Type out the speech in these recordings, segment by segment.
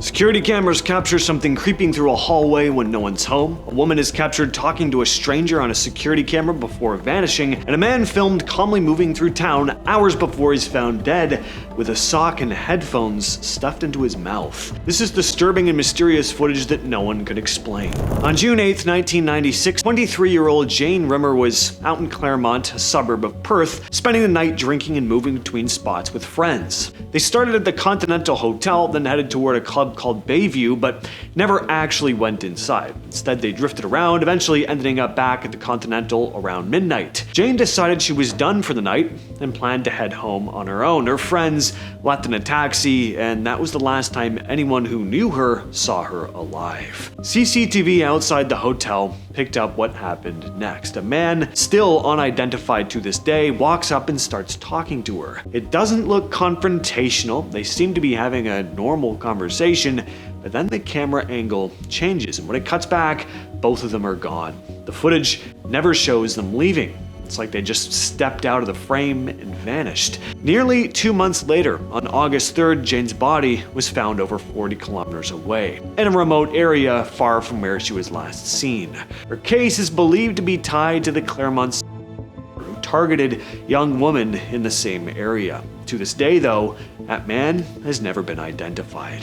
Security cameras capture something creeping through a hallway when no one's home. A woman is captured talking to a stranger on a security camera before vanishing, and a man filmed calmly moving through town hours before he's found dead with a sock and headphones stuffed into his mouth. This is disturbing and mysterious footage that no one could explain. On June 8, 1996, 23-year-old Jane Rimmer was out in Claremont, a suburb of Perth, spending the night drinking and moving between spots with friends. They started at the Continental Hotel, then headed toward a club called Bayview, but never actually went inside. Instead, they drifted around, eventually ending up back at the Continental around midnight. Jane decided she was done for the night and planned to head home on her own. Her friends left in a taxi, and that was the last time anyone who knew her saw her alive. CCTV outside the hotel picked up what happened next. A man, still unidentified to this day, walks up and starts talking to her. It doesn't look confrontational. They seem to be having a normal conversation, but then the camera angle changes, and when it cuts back, both of them are gone. The footage never shows them leaving. It's like they just stepped out of the frame and vanished. Nearly 2 months later, on August 3rd, Jane's body was found over 40 kilometers away, in a remote area far from where she was last seen. Her case is believed to be tied to the Claremont who targeted young women in the same area. To this day, though, that man has never been identified.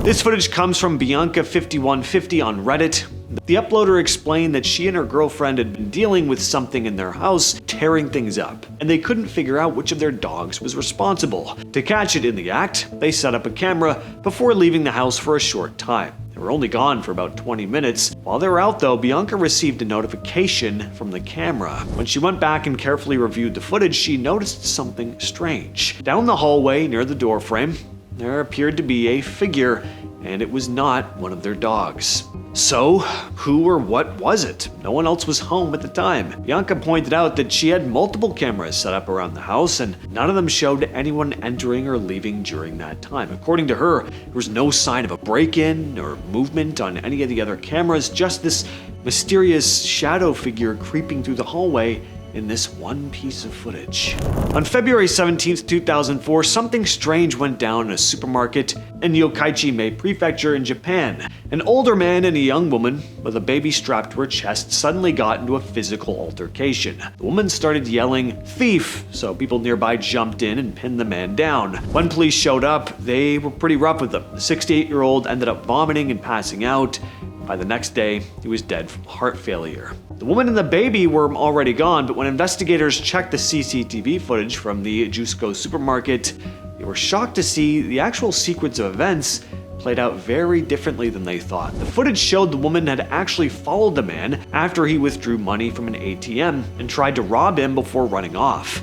This footage comes from Bianca5150 on Reddit. The uploader explained that she and her girlfriend had been dealing with something in their house, tearing things up, and they couldn't figure out which of their dogs was responsible. To catch it in the act, they set up a camera before leaving the house for a short time. They were only gone for about 20 minutes. While they were out though, Bianca received a notification from the camera. When she went back and carefully reviewed the footage, she noticed something strange. Down the hallway near the doorframe, there appeared to be a figure, and it was not one of their dogs. So, who or what was it? No one else was home at the time. Bianca pointed out that she had multiple cameras set up around the house, and none of them showed anyone entering or leaving during that time. According to her, there was no sign of a break-in or movement on any of the other cameras, just this mysterious shadow figure creeping through the hallway in this one piece of footage. On February 17, 2004, something strange went down in a supermarket in Yokkaichi Prefecture in Japan. An older man and a young woman with a baby strapped to her chest suddenly got into a physical altercation. The woman started yelling, "Thief!" so people nearby jumped in and pinned the man down. When police showed up, they were pretty rough with him. The 68-year-old ended up vomiting and passing out. By the next day, he was dead from heart failure. The woman and the baby were already gone, but when investigators checked the CCTV footage from the JUSCO supermarket, they were shocked to see the actual sequence of events played out very differently than they thought. The footage showed the woman had actually followed the man after he withdrew money from an ATM and tried to rob him before running off.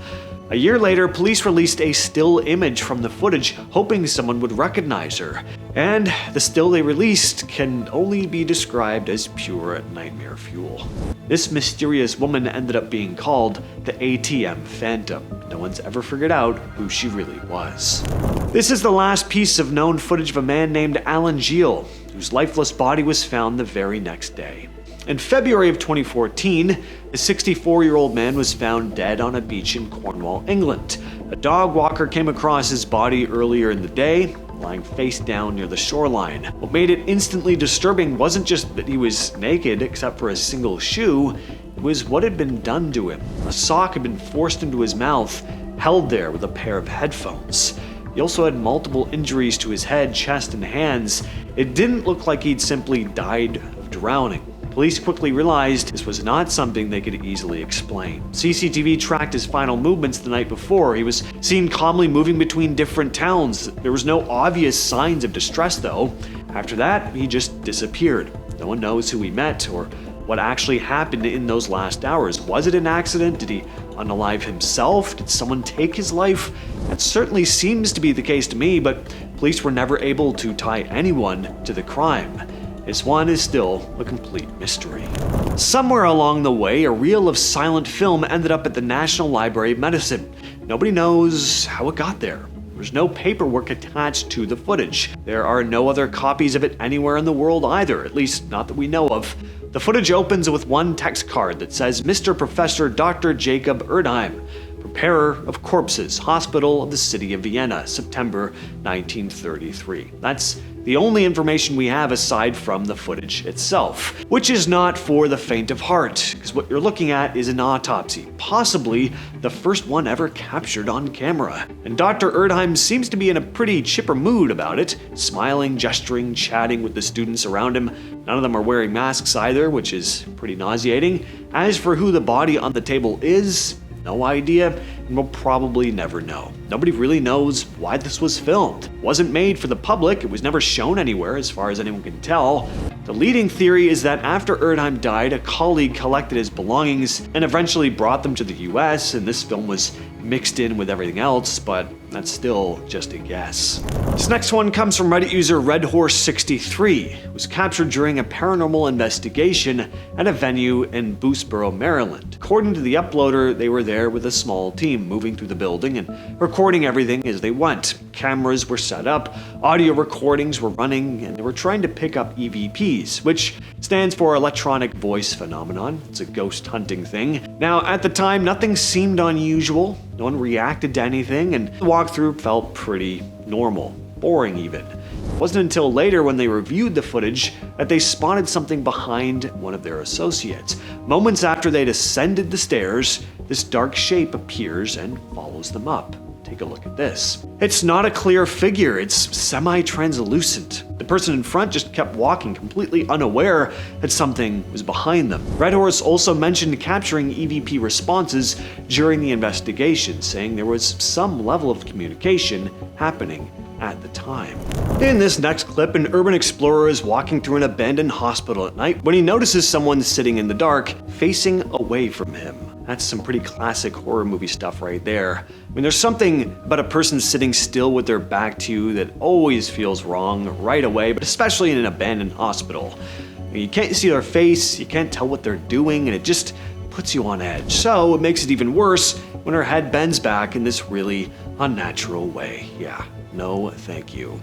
A year later, police released a still image from the footage, hoping someone would recognize her. And the still they released can only be described as pure nightmare fuel. This mysterious woman ended up being called the ATM Phantom. No one's ever figured out who she really was. This is the last piece of known footage of a man named Alan Jeal, whose lifeless body was found the very next day. In February of 2014, a 64-year-old man was found dead on a beach in Cornwall, England. A dog walker came across his body earlier in the day, lying face down near the shoreline. What made it instantly disturbing wasn't just that he was naked except for a single shoe, it was what had been done to him. A sock had been forced into his mouth, held there with a pair of headphones. He also had multiple injuries to his head, chest, and hands. It didn't look like he'd simply died of drowning. Police quickly realized this was not something they could easily explain. CCTV tracked his final movements the night before. He was seen calmly moving between different towns. There was no obvious signs of distress though. After that, he just disappeared. No one knows who he met or what actually happened in those last hours. Was it an accident? Did he unalive himself? Did someone take his life? That certainly seems to be the case to me, but police were never able to tie anyone to the crime. This one is still a complete mystery. Somewhere along the way, a reel of silent film ended up at the National Library of Medicine. Nobody knows how it got there. There's no paperwork attached to the footage. There are no other copies of it anywhere in the world either, at least not that we know of. The footage opens with one text card that says, "Mr. Professor Dr. Jacob Erdheim, Preparer of Corpses, Hospital of the City of Vienna, September 1933. That's the only information we have aside from the footage itself, which is not for the faint of heart, because what you're looking at is an autopsy, possibly the first one ever captured on camera. And Dr. Erdheim seems to be in a pretty chipper mood about it, smiling, gesturing, chatting with the students around him. None of them are wearing masks either, which is pretty nauseating. As for who the body on the table is, no idea, and we'll probably never know. Nobody really knows why this was filmed. It wasn't made for the public, it was never shown anywhere as far as anyone can tell. The leading theory is that after Erdheim died, a colleague collected his belongings and eventually brought them to the US, and this film was mixed in with everything else, but that's still just a guess. This next one comes from Reddit user RedHorse63. It was captured during a paranormal investigation at a venue in Boothboro, Maryland. According to the uploader, they were there with a small team moving through the building and recording everything as they went. Cameras were set up, audio recordings were running, and they were trying to pick up EVPs, which stands for Electronic Voice Phenomenon. It's a ghost hunting thing. Now, at the time, nothing seemed unusual. No one reacted to anything, and the walkthrough felt pretty normal, boring even. It wasn't until later when they reviewed the footage that they spotted something behind one of their associates. Moments after they'd ascended the stairs, this dark shape appears and follows them up. Take a look at this. It's not a clear figure, it's semi-translucent. The person in front just kept walking, completely unaware that something was behind them. Red Horse also mentioned capturing EVP responses during the investigation, saying there was some level of communication happening at the time. In this next clip, an urban explorer is walking through an abandoned hospital at night when he notices someone sitting in the dark, facing away from him. That's some pretty classic horror movie stuff right there. I mean, there's something about a person sitting still with their back to you that always feels wrong right away, but especially in an abandoned hospital. I mean, you can't see their face, you can't tell what they're doing, and it just puts you on edge. So it makes it even worse when her head bends back in this really unnatural way. Yeah. No, thank you.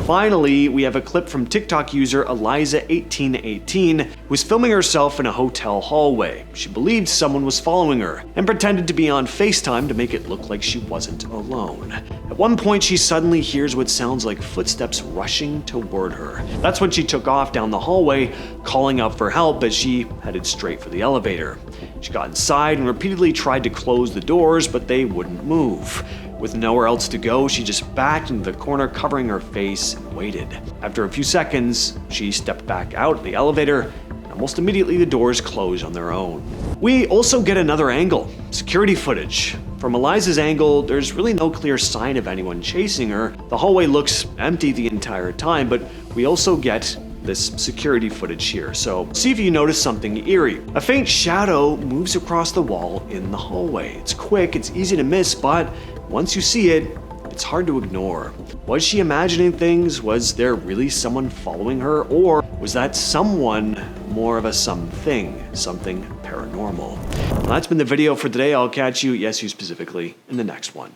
Finally, we have a clip from TikTok user Eliza1818, who was filming herself in a hotel hallway. She believed someone was following her and pretended to be on FaceTime to make it look like she wasn't alone. At one point, she suddenly hears what sounds like footsteps rushing toward her. That's when she took off down the hallway, calling out for help as she headed straight for the elevator. She got inside and repeatedly tried to close the doors, but they wouldn't move. With nowhere else to go, she just backed into the corner, covering her face, and waited. After a few seconds, she stepped back out of the elevator, and almost immediately the doors closed on their own. We also get another angle, security footage. From Eliza's angle, there's really no clear sign of anyone chasing her. The hallway looks empty the entire time, but we also get this security footage here, so see if you notice something eerie. A faint shadow moves across the wall in the hallway. It's quick, it's easy to miss, but once you see it, it's hard to ignore. Was she imagining things? Was there really someone following her? Or was that someone more of a something paranormal? Well, that's been the video for today. I'll catch you, yes, you specifically, in the next one.